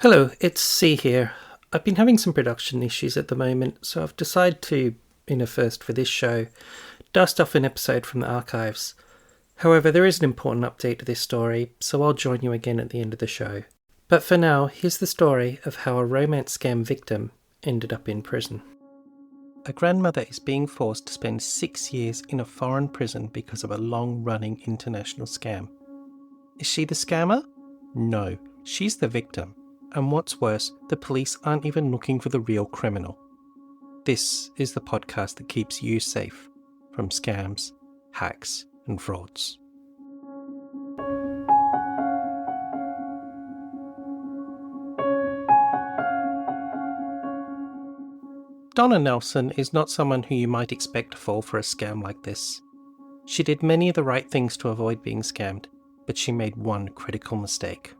Hello, it's C here. I've been having some production issues at the moment, so I've decided to, in a first for this show, dust off an episode from the archives. However, there is an important update to this story, so I'll join you again at the end of the show. But for now, here's the story of how a romance scam victim ended up in prison. A grandmother is being forced to spend 6 years in a foreign prison because of a long-running international scam. Is she the scammer? No, she's the victim. And what's worse, the police aren't even looking for the real criminal. This is the podcast that keeps you safe from scams, hacks, and frauds. Donna Nelson is not someone who you might expect to fall for a scam like this. She did many of the right things to avoid being scammed, but she made one critical mistake.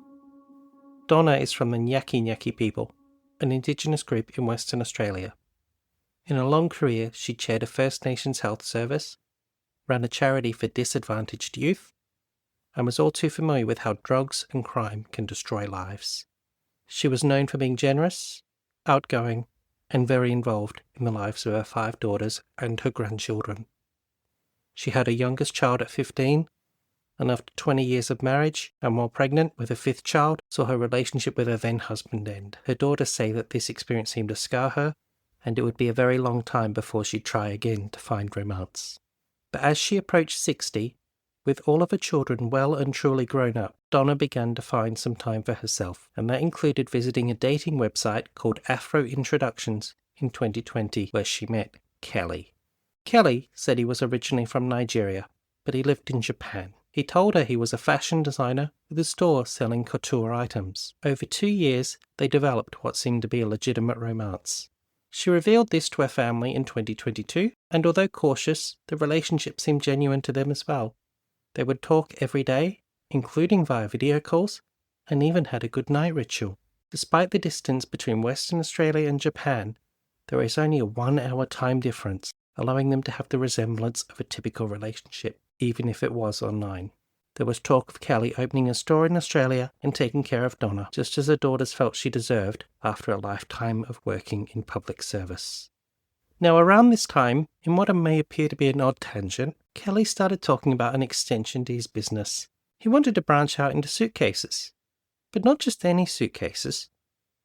Donna is from the Nyaki Nyaki people, an Indigenous group in Western Australia. In a long career, she chaired a First Nations health service, ran a charity for disadvantaged youth, and was all too familiar with how drugs and crime can destroy lives. She was known for being generous, outgoing, and very involved in the lives of her 5 daughters and her grandchildren. She had her youngest child at 15, and after 20 years of marriage, and while pregnant with her 5th child, saw her relationship with her then-husband end. Her daughters say that this experience seemed to scar her, and it would be a very long time before she'd try again to find romance. But as she approached 60, with all of her children well and truly grown up, Donna began to find some time for herself, and that included visiting a dating website called Afro Introductions in 2020, where she met Kelly. Kelly said he was originally from Nigeria, but he lived in Japan. He told her he was a fashion designer with a store selling couture items. Over 2 years, they developed what seemed to be a legitimate romance. She revealed this to her family in 2022, and although cautious, the relationship seemed genuine to them as well. They would talk every day, including via video calls, and even had a good night ritual. Despite the distance between Western Australia and Japan, there is only a 1-hour time difference, allowing them to have the resemblance of a typical relationship, even if it was online. There was talk of Kelly opening a store in Australia and taking care of Donna, just as her daughters felt she deserved after a lifetime of working in public service. Now, around this time, in what may appear to be an odd tangent, Kelly started talking about an extension to his business. He wanted to branch out into suitcases. But not just any suitcases.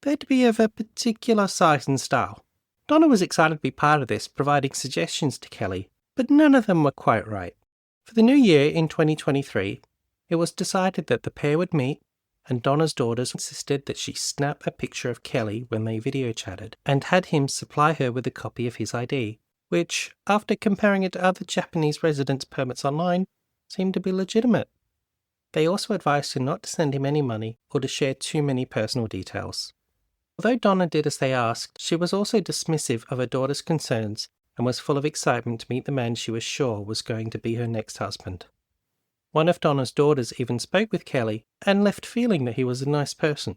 They had to be of a particular size and style. Donna was excited to be part of this, providing suggestions to Kelly, but none of them were quite right. For the new year in 2023, it was decided that the pair would meet, and Donna's daughters insisted that she snap a picture of Kelly when they video chatted, and had him supply her with a copy of his ID, which, after comparing it to other Japanese residents' permits online, seemed to be legitimate. They also advised her not to send him any money or to share too many personal details. Although Donna did as they asked, she was also dismissive of her daughter's concerns and was full of excitement to meet the man she was sure was going to be her next husband. One of Donna's daughters even spoke with Kelly and left feeling that he was a nice person.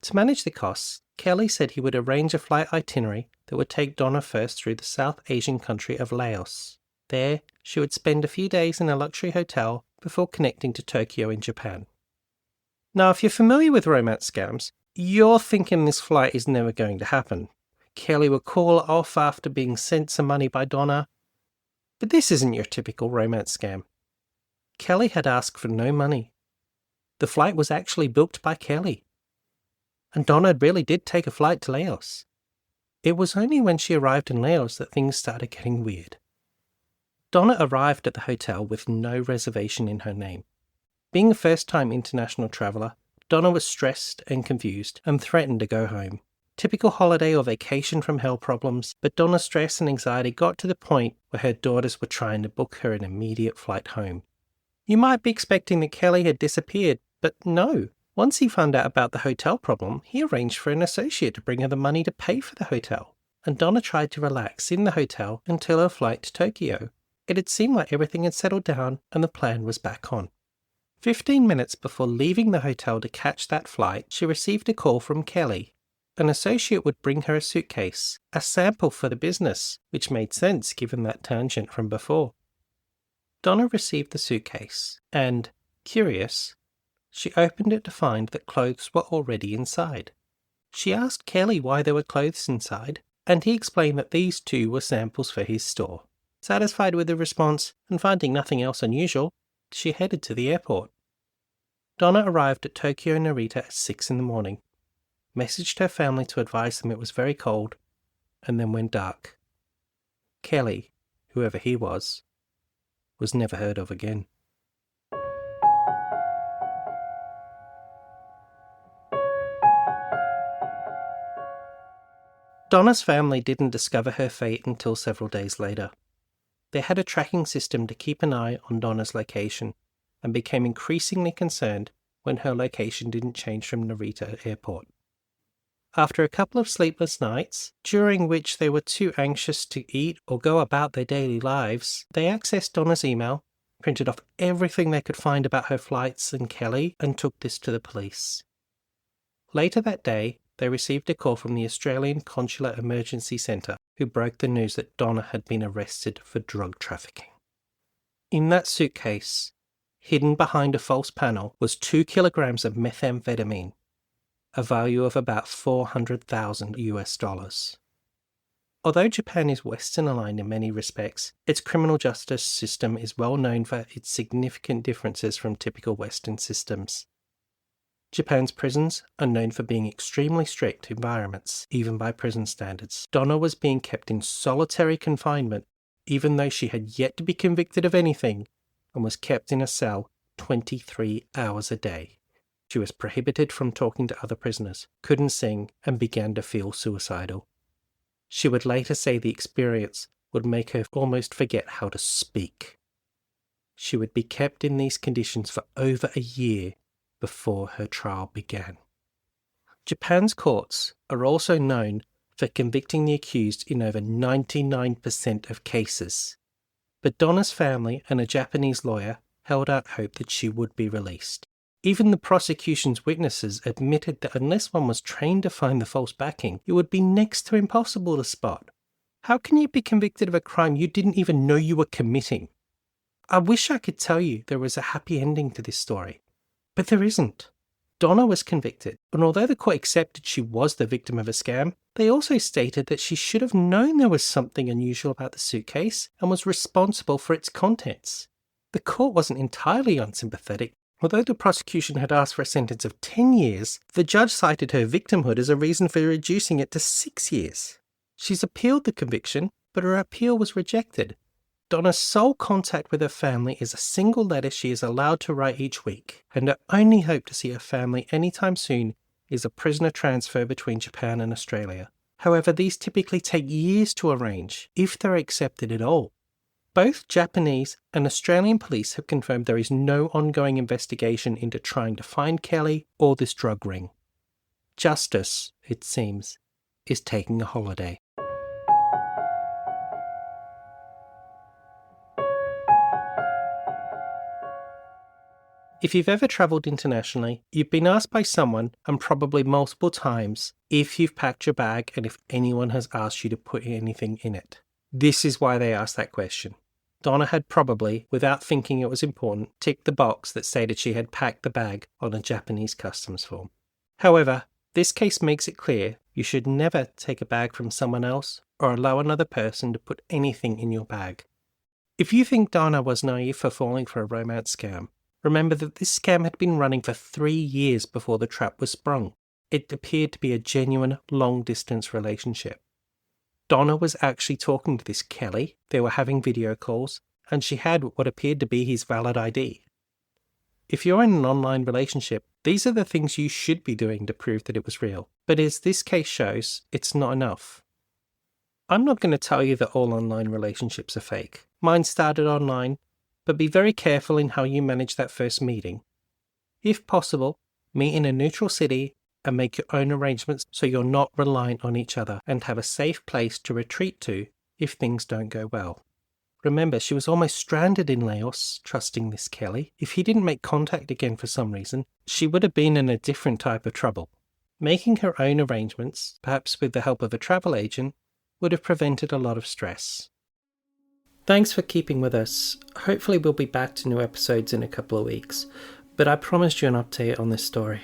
To manage the costs, Kelly said he would arrange a flight itinerary that would take Donna first through the South Asian country of Laos. There, she would spend a few days in a luxury hotel before connecting to Tokyo in Japan. Now, if you're familiar with romance scams, you're thinking this flight is never going to happen. Kelly will call off after being sent some money by Donna. But this isn't your typical romance scam. Kelly had asked for no money. The flight was actually booked by Kelly. And Donna really did take a flight to Laos. It was only when she arrived in Laos that things started getting weird. Donna arrived at the hotel with no reservation in her name. Being a first-time international traveller, Donna was stressed and confused and threatened to go home. Typical holiday or vacation from hell problems, but Donna's stress and anxiety got to the point where her daughters were trying to book her an immediate flight home. You might be expecting that Kelly had disappeared, but no. Once he found out about the hotel problem, he arranged for an associate to bring her the money to pay for the hotel, and Donna tried to relax in the hotel until her flight to Tokyo. It had seemed like everything had settled down and the plan was back on. 15 minutes before leaving the hotel to catch that flight, she received a call from Kelly. An associate would bring her a suitcase, a sample for the business, which made sense given that tangent from before. Donna received the suitcase and, curious, She opened it to find that clothes were already inside. She asked Kelly why there were clothes inside, and he explained that these two were samples for his store. Satisfied with the response and finding nothing else unusual, she headed to the airport. Donna arrived at Tokyo Narita at 6 in the morning, messaged her family to advise them it was very cold, and then went dark. Kelly, whoever he was never heard of again. Donna's family didn't discover her fate until several days later. They had a tracking system to keep an eye on Donna's location, and became increasingly concerned when her location didn't change from Narita Airport. After a couple of sleepless nights, during which they were too anxious to eat or go about their daily lives, they accessed Donna's email, printed off everything they could find about her flights and Kelly, and took this to the police. Later that day, they received a call from the Australian Consular Emergency Centre, who broke the news that Donna had been arrested for drug trafficking. In that suitcase, hidden behind a false panel, was 2 kilograms of methamphetamine, a value of about $400,000. Although Japan is Western aligned in many respects, its criminal justice system is well known for its significant differences from typical Western systems. Japan's prisons are known for being extremely strict environments, even by prison standards. Donna was being kept in solitary confinement, even though she had yet to be convicted of anything, and was kept in a cell 23 hours a day. She was prohibited from talking to other prisoners, couldn't sing, and began to feel suicidal. She would later say the experience would make her almost forget how to speak. She would be kept in these conditions for over a year before her trial began. Japan's courts are also known for convicting the accused in over 99% of cases, but Donna's family and a Japanese lawyer held out hope that she would be released. Even the prosecution's witnesses admitted that unless one was trained to find the false backing, it would be next to impossible to spot. How can you be convicted of a crime you didn't even know you were committing? I wish I could tell you there was a happy ending to this story, but there isn't. Donna was convicted, and although the court accepted she was the victim of a scam, they also stated that she should have known there was something unusual about the suitcase and was responsible for its contents. The court wasn't entirely unsympathetic. Although the prosecution had asked for a sentence of 10 years, the judge cited her victimhood as a reason for reducing it to 6 years. She's appealed the conviction, but her appeal was rejected. Donna's sole contact with her family is a single letter she is allowed to write each week, and her only hope to see her family anytime soon is a prisoner transfer between Japan and Australia. However, these typically take years to arrange, if they're accepted at all. Both Japanese and Australian police have confirmed there is no ongoing investigation into trying to find Kelly or this drug ring. Justice, it seems, is taking a holiday. If you've ever travelled internationally, you've been asked by someone, and probably multiple times, if you've packed your bag and if anyone has asked you to put anything in it. This is why they asked that question. Donna had probably, without thinking it was important, ticked the box that stated she had packed the bag on a Japanese customs form. However, this case makes it clear you should never take a bag from someone else or allow another person to put anything in your bag. If you think Donna was naive for falling for a romance scam, remember that this scam had been running for 3 years before the trap was sprung. It appeared to be a genuine long-distance relationship. Donna was actually talking to this Kelly, they were having video calls, and she had what appeared to be his valid ID. If you're in an online relationship, these are the things you should be doing to prove that it was real. But as this case shows, it's not enough. I'm not going to tell you that all online relationships are fake. Mine started online, but be very careful in how you manage that first meeting. If possible, meet in a neutral city and make your own arrangements so you're not reliant on each other, and have a safe place to retreat to if things don't go well. Remember, she was almost stranded in Laos, trusting this Kelly. If he didn't make contact again for some reason, she would have been in a different type of trouble. Making her own arrangements, perhaps with the help of a travel agent, would have prevented a lot of stress. Thanks for keeping with us. Hopefully we'll be back to new episodes in a couple of weeks. but I promised you an update on this story.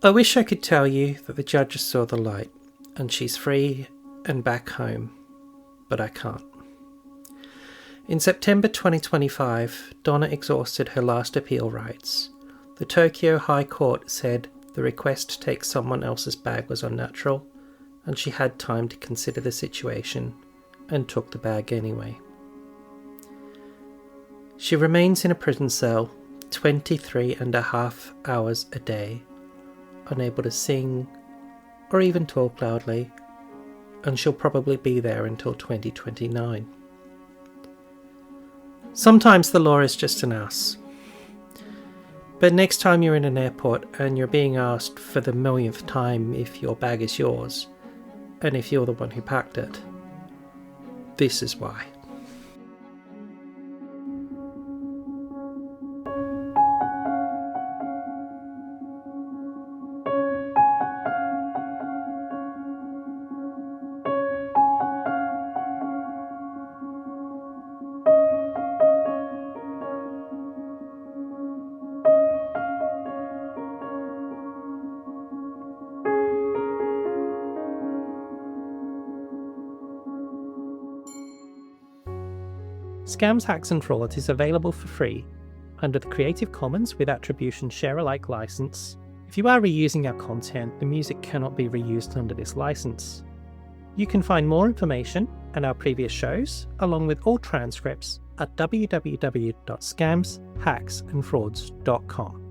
I wish I could tell you that the judges saw the light and she's free and back home, but I can't. In September 2025, Donna exhausted her last appeal rights. The Tokyo High Court said the request to take someone else's bag was unnatural, and she had time to consider the situation and took the bag anyway. She remains in a prison cell 23.5 hours a day, unable to sing or even talk loudly, and she'll probably be there until 2029. Sometimes the law is just an ass. But next time you're in an airport and you're being asked for the millionth time if your bag is yours, and if you're the one who packed it, this is why. Scams, Hacks and Frauds is available for free under the Creative Commons with Attribution Share-alike license. If you are reusing our content, the music cannot be reused under this license. You can find more information and our previous shows, along with all transcripts, at www.scamshacksandfrauds.com.